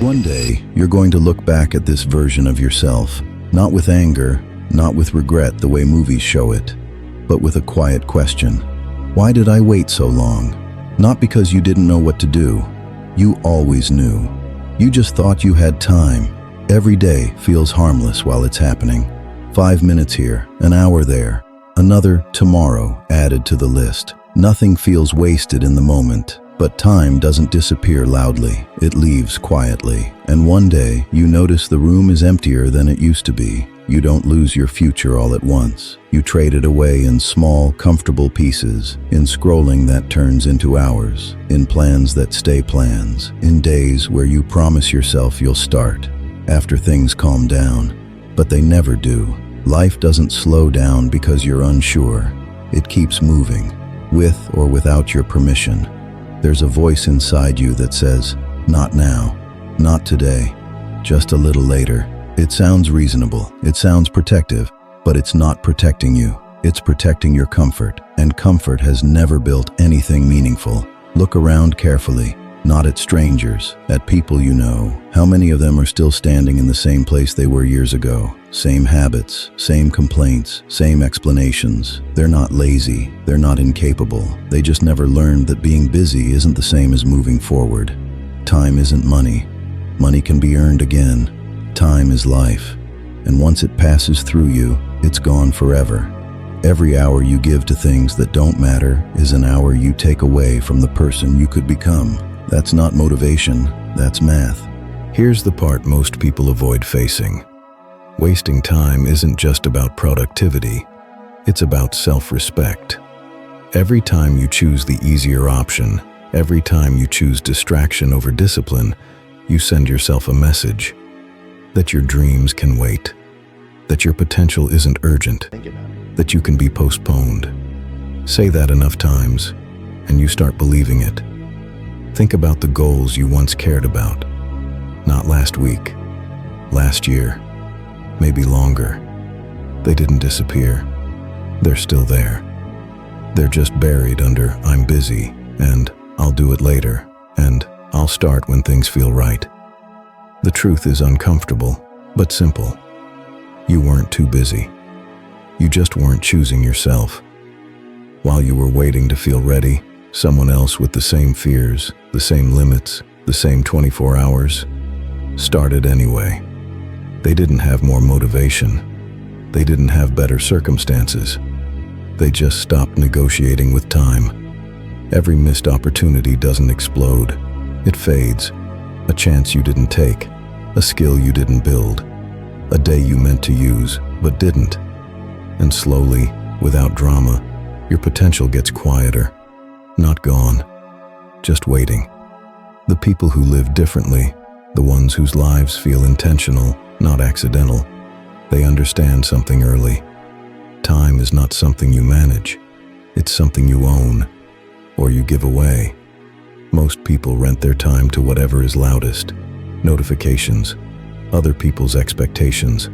One day, you're going to look back at this version of yourself, not with anger, not with regret the way movies show it, but with a quiet question. Why did I wait so long? Not because you didn't know what to do. You always knew. You just thought you had time. Every day feels harmless while it's happening. 5 minutes here, an hour there, another tomorrow added to the list. Nothing feels wasted in the moment. But time doesn't disappear loudly, it leaves quietly. And one day, you notice the room is emptier than it used to be. You don't lose your future all at once. You trade it away in small, comfortable pieces, in scrolling that turns into hours, in plans that stay plans, in days where you promise yourself you'll start, after things calm down. But they never do. Life doesn't slow down because you're unsure. It keeps moving, with or without your permission. There's a voice inside you that says, not now, not today, just a little later. It sounds reasonable, it sounds protective, but it's not protecting you. It's protecting your comfort, and comfort has never built anything meaningful. Look around carefully, not at strangers, at people you know. How many of them are still standing in the same place they were years ago? Same habits, same complaints, same explanations. They're not lazy, they're not incapable. They just never learned that being busy isn't the same as moving forward. Time isn't money. Money can be earned again. Time is life. And once it passes through you, it's gone forever. Every hour you give to things that don't matter is an hour you take away from the person you could become. That's not motivation, that's math. Here's the part most people avoid facing. Wasting time isn't just about productivity, it's about self-respect. Every time you choose the easier option, every time you choose distraction over discipline, you send yourself a message that your dreams can wait, that your potential isn't urgent, that you can be postponed. Say that enough times, and you start believing it. Think about the goals you once cared about. Not last week, last year, maybe longer. They didn't disappear. They're still there. They're just buried under "I'm busy" and "I'll do it later" and "I'll start when things feel right." The truth is uncomfortable, but simple. You weren't too busy. You just weren't choosing yourself. While you were waiting to feel ready, someone else with the same fears, the same limits, the same 24 hours, started anyway. They didn't have more motivation. They didn't have better circumstances. They just stopped negotiating with time. Every missed opportunity doesn't explode. It fades. A chance you didn't take, a skill you didn't build, a day you meant to use but didn't. And slowly, without drama, your potential gets quieter. Not gone, just waiting. The people who live differently, the ones whose lives feel intentional, not accidental, they understand something early. Time is not something you manage. It's something you own, or you give away. Most people rent their time to whatever is loudest. Notifications, other people's expectations,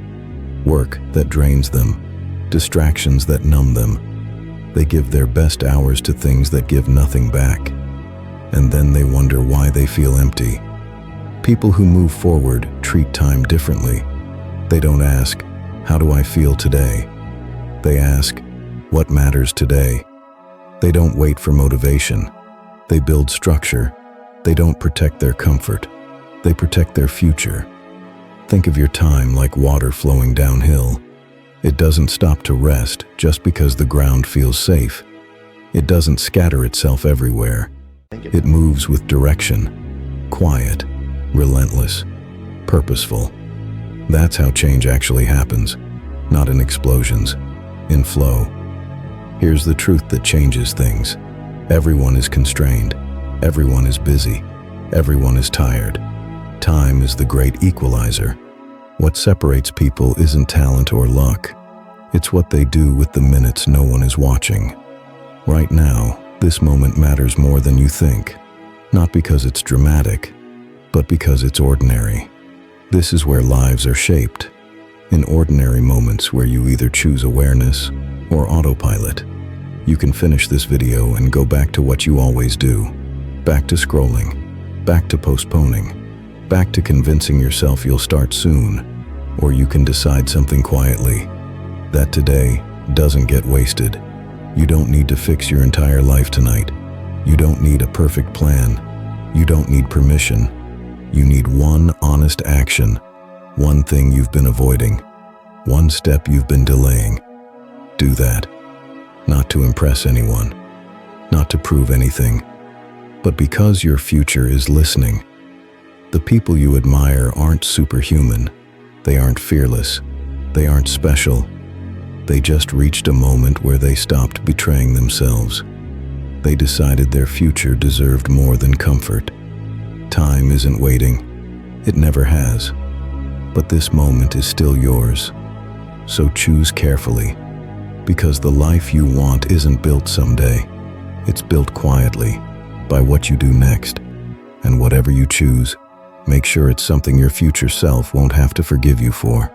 work that drains them, distractions that numb them. They give their best hours to things that give nothing back. And then they wonder why they feel empty. People who move forward treat time differently. They don't ask, "How do I feel today?" They ask, "What matters today?" They don't wait for motivation. They build structure. They don't protect their comfort. They protect their future. Think of your time like water flowing downhill. It doesn't stop to rest just because the ground feels safe. It doesn't scatter itself everywhere. It moves with direction, quiet, relentless, purposeful. That's how change actually happens, not in explosions, in flow. Here's the truth that changes things. Everyone is constrained. Everyone is busy. Everyone is tired. Time is the great equalizer. What separates people isn't talent or luck. It's what they do with the minutes no one is watching. Right now, this moment matters more than you think. Not because it's dramatic, but because it's ordinary. This is where lives are shaped. In ordinary moments where you either choose awareness or autopilot. You can finish this video and go back to what you always do. Back to scrolling. Back to postponing. Back to convincing yourself you'll start soon, or you can decide something quietly, that today doesn't get wasted. You don't need to fix your entire life tonight. You don't need a perfect plan. You don't need permission. You need one honest action, one thing you've been avoiding, one step you've been delaying. Do that. Not to impress anyone, not to prove anything, but because your future is listening. The people you admire aren't superhuman. They aren't fearless. They aren't special. They just reached a moment where they stopped betraying themselves. They decided their future deserved more than comfort. Time isn't waiting. It never has. But this moment is still yours. So choose carefully, because the life you want isn't built someday. It's built quietly, by what you do next. And whatever you choose, make sure it's something your future self won't have to forgive you for.